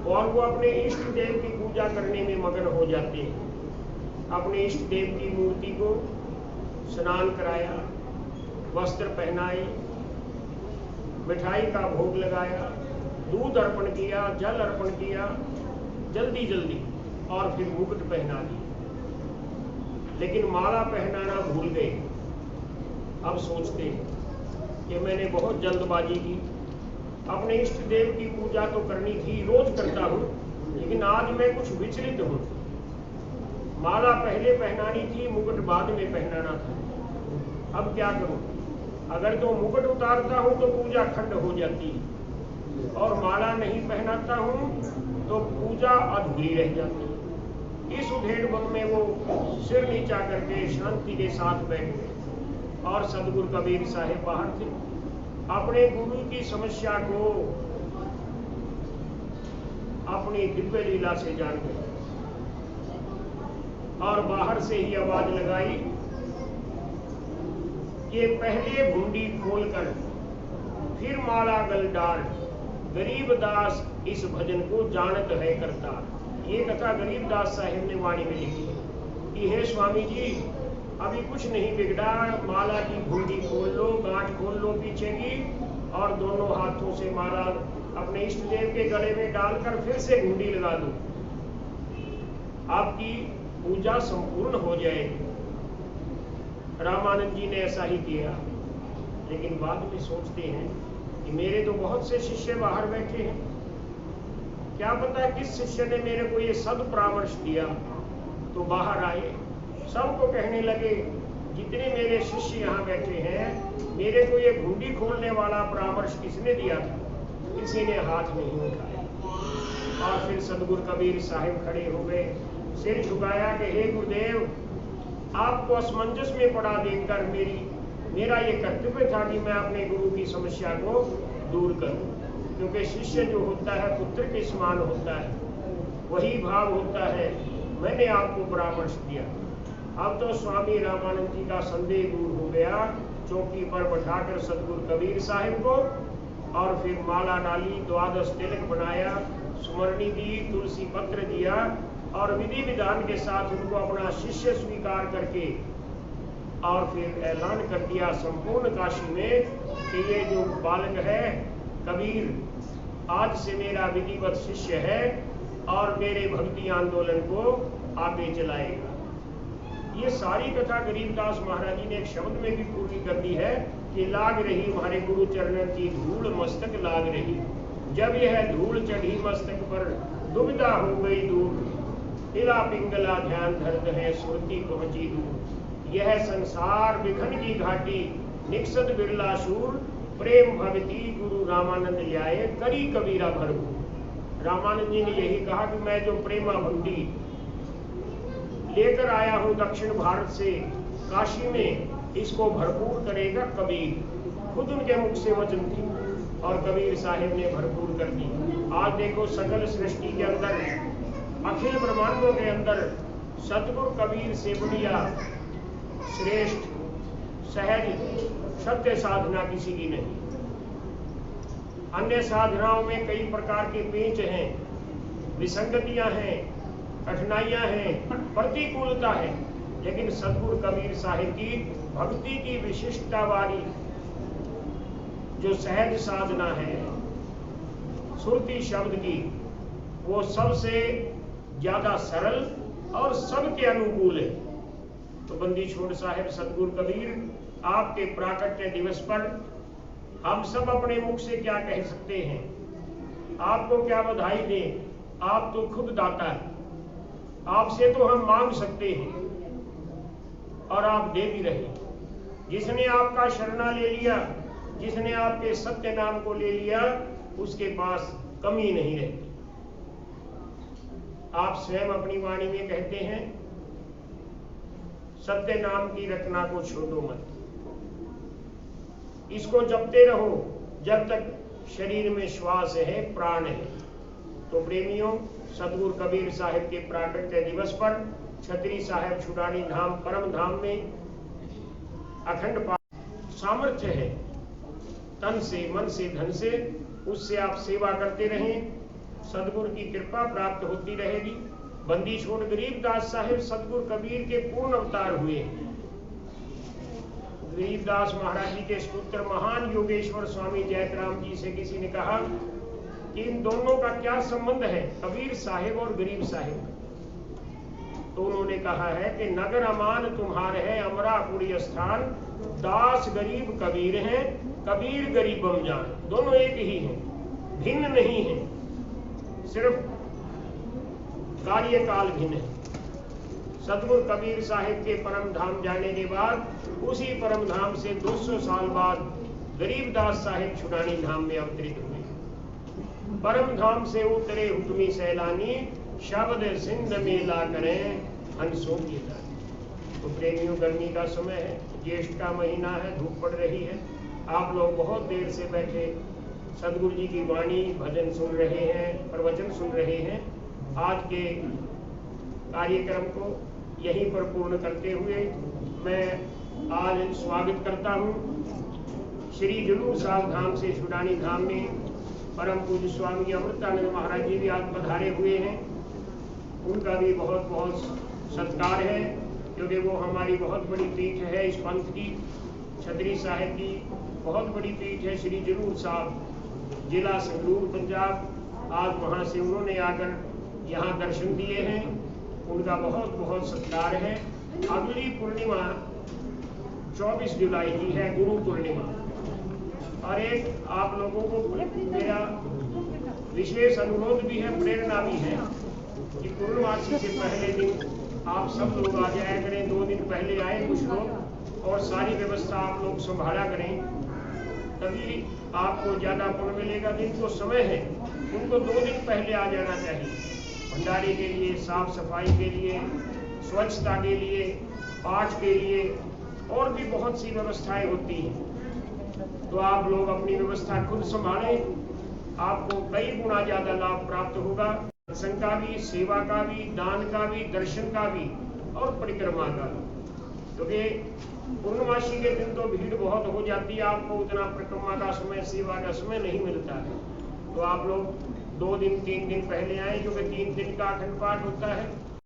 और वो अपने इष्ट देव की पूजा करने में मगन हो जाते हैं। अपने इष्ट देव की मूर्ति को स्नान कराया, वस्त्र पहनाए, मिठाई का भोग लगाया, दूध अर्पण किया, जल अर्पण किया, जल्दी जल्दी, और फिर मुकुट पहना दिया। लेकिन माला पहनाना भूल गए। अब सोचते हैं कि मैंने बहुत जल्दबाजी की, अपने इष्ट देव की पूजा तो करनी थी, रोज करता हूँ, लेकिन आज मैं कुछ विचलित हूँ। माला पहले पहनानी थी, मुकुट बाद में पहनाना था। अब क्या करूँ? अगर तो मुकुट उतारता हूँ तो पूजा खंड हो जाती है, और माला नहीं पहनाता हूँ तो पूजा अधूरी रह जाती है। इस उधेड़ में वो सिर नीचा करके शांति के साथ बैठ गए। और सदगुरु कबीर साहिब बाहर थे, अपने गुरु की समस्या को अपनी दिव्य लीला से जान गए और बाहर से ही आवाज लगाई कि पहले घुंडी खोलकर फिर माला गल डाल, गरीब दास इस भजन को जानत है करता। ये कथा गरीब दास साहिब ने वाणी में लिखी है कि हे स्वामी जी, अभी कुछ नहीं बिगड़ा, माला की घुंडी खोल लो, गांठ खोल लो पीछे की, और दोनों हाथों से माला अपने इष्ट देव के गले में डालकर फिर से घुंडी लगा दो, आपकी पूजा संपूर्ण हो जाएगी। रामानंद जी ने ऐसा ही किया। लेकिन बाद में सोचते हैं कि मेरे तो बहुत से शिष्य बाहर बैठे हैं, क्या पता किस शिष्य ने मेरे को ये सद परामर्श दिया। तो बाहर आए, सबको कहने लगे, जितने मेरे शिष्य यहाँ बैठे हैं, मेरे को ये घुंडी खोलने वाला परामर्श किसने दिया था? किसी ने हाथ नहीं उठाया। और फिर सदगुरु कबीर साहिब खड़े हो गए, सिर झुकाया कि हे गुरुदेव, आपको असमंजस में पड़ा देखकर मेरा ये कर्तव्य था कि मैं अपने गुरु की समस्या को दूर करूं, क्योंकि शिष्य जो होता है पुत्र के समान होता है, वही भाव होता है। मैंने आपको परामर्श दिया। अब तो स्वामी रामानंद जी का संदेह दूर हो गया। चौकी पर बैठाकर सदगुरु कबीर साहिब को, और फिर माला डाली, द्वादश तिलक बनाया, सुमरनी दी, तुलसी पत्र दिया, और विधि विधान के साथ उनको अपना शिष्य स्वीकार करके और फिर ऐलान कर दिया संपूर्ण काशी में कि ये जो बालक है कबीर, आज से मेरा विधिवत शिष्य है और मेरे भक्ति आंदोलन को आगे चलाएगा। ये सारी कथा गरीबदास महाराज जी ने एक शब्द में भी पूरी कर दी है कि लाग रही हमारे गुरु चरणों की धूल मस्तक लाग रही। जब यह धूल चढ़ी मस्तक पर, दुविधा हो गई दूर, इला पिंगला ध्यान धरत है, सुरती पहुंची दूर। यह संसार विघन की घाटी, निक्सद बिरला शूर, प्रेम भक्ति गुरु रामानंद ल्याए, करी कबीरा भरपूर। रामानंद जी ने यही कहा कि मैं जो प्रेमा भक्ति लेकर आया हूँ दक्षिण भारत से काशी में, इसको भरपूर करेगा कबीर। खुद उनके मुख से वचन थी और कबीर साहिब ने भरपूर कर दी। आज देखो सकल सृष्टि के अंदर, अखिल ब्रह्मांडों के अंदर सतगुरु कबीर से बढ़िया श्रेष्ठ सहज सत्य साधना किसी की नहीं। अन्य साधनाओं में कई प्रकार के पेच हैं, विसंगतियां हैं, कठिनाइयां हैं, प्रतिकूलता है, लेकिन सतगुरु कबीर साहिब की भक्ति की विशिष्टता वाली जो सहज साधना है सुरती शब्द की, वो सबसे ज्यादा सरल और सबके अनुकूल है। तो बंदी छोड़ साहिब सतगुरु कबीर, आपके प्राकट्य दिवस पर हम सब अपने मुख से क्या कह सकते हैं? आपको क्या बधाई दें? आप तो खुद दाता है, आपसे तो हम मांग सकते हैं और आप दे भी रहे। जिसने आपका शरणा ले लिया, जिसने आपके सत्य नाम को ले लिया, उसके पास कमी नहीं रहती। आप स्वयं अपनी वाणी में कहते हैं, सत्य नाम की रचना को छोड़ो मत, इसको जपते रहो जब तक शरीर में श्वास है, प्राण है। तो प्रेमियों, सतगुरु कबीर साहिब के प्राकट्य दिवस पर छतरी साहिब छुड़ानी धाम परम धाम में अखंड पाठ सामर्थ्य है, तन से मन से धन से, उससे आप सेवा करते रहें, सदगुरु की कृपा प्राप्त होती रहेगी। बंदी छोड़ गरीबदास साहिब सदगुरु कबीर के पूर्ण अवतार हुए। गरीबदास महाराज जी के पुत्र महान योगेश्वर स्वामी जयतराम जी से किसी ने कहा कि इन दोनों का क्या संबंध है, कबीर साहिब और गरीब साहिब। तो उन्होंने कहा है कि नगर अमान तुम्हारे है अमरापुरी स्थान, दास गरीब कबीर हैं, कबीर गरीबम जान। दोनों एक ही हैं, भिन्न नहीं है, सिर्फ कार्यकाल भिन्न है। सदगुरु कबीर साहिब के परम धाम जाने के बाद उसी परम धाम से 200 साल बाद गरीबदास साहिब छुड़ानी धाम में अवतरित हुए। परम धाम से उतरे हुक्मी सैलानी, शब्द सिंध में ला करें हंसों की रानी। तो प्रेमियों, गर्मी का समय है, ज्येष्ठ का महीना है, धूप पड़ रही है, आप लोग बहुत देर से बैठे सदगुरु जी की वाणी भजन सुन रहे हैं, प्रवचन सुन रहे हैं। आज के कार्यक्रम को यहीं पर पूर्ण करते हुए मैं आज स्वागत करता हूँ श्री जरूर साहब धाम से छुड़ानी धाम में परम पूज्य स्वामी अमृतानंद महाराज जी भी आज पधारे हुए हैं। उनका भी बहुत बहुत सत्कार है, क्योंकि वो हमारी बहुत बड़ी पीठ है इस पंथ की। छतरी साहिब की बहुत बड़ी पीठ है श्री जरूर साहब, जिला संगरूर पंजाब। आज वहाँ से उन्होंने आकर यहाँ दर्शन दिए हैं, उनका बहुत बहुत सत्कार है। अगली पूर्णिमा 24 जुलाई की है, गुरु पूर्णिमा। और एक आप लोगों को मेरा विशेष अनुरोध भी है, प्रेरणा भी है कि पूर्णमासी से पहले दिन आप सब लोग आ जाया करें। 2 दिन पहले आए कुछ लोग, और सारी व्यवस्था आप लोग संभाला करें, तभी आपको ज़्यादा पुण्य मिलेगा। जिनको समय है उनको 2 दिन पहले आ जाना चाहिए। भंडारे के लिए, साफ सफाई के लिए, स्वच्छता के लिए, पाठ के लिए और भी बहुत सी व्यवस्थाएं होती हैं। तो आप लोग अपनी व्यवस्था खुद संभालें, आपको कई गुना ज़्यादा लाभ प्राप्त होगा। सत्संग का भी, सेवा का भी, दान का भी, दर्शन का भी और परिक्रमा का भी। क्योंकि पूर्णमासी के दिन तो भीड़ बहुत हो जाती है, आपको उतना परिक्रमा का समय, सेवा का समय नहीं मिलता है। तो आप लोग 2 दिन 3 दिन पहले आए, क्योंकि 3 दिन का अखंड पाठ होता है।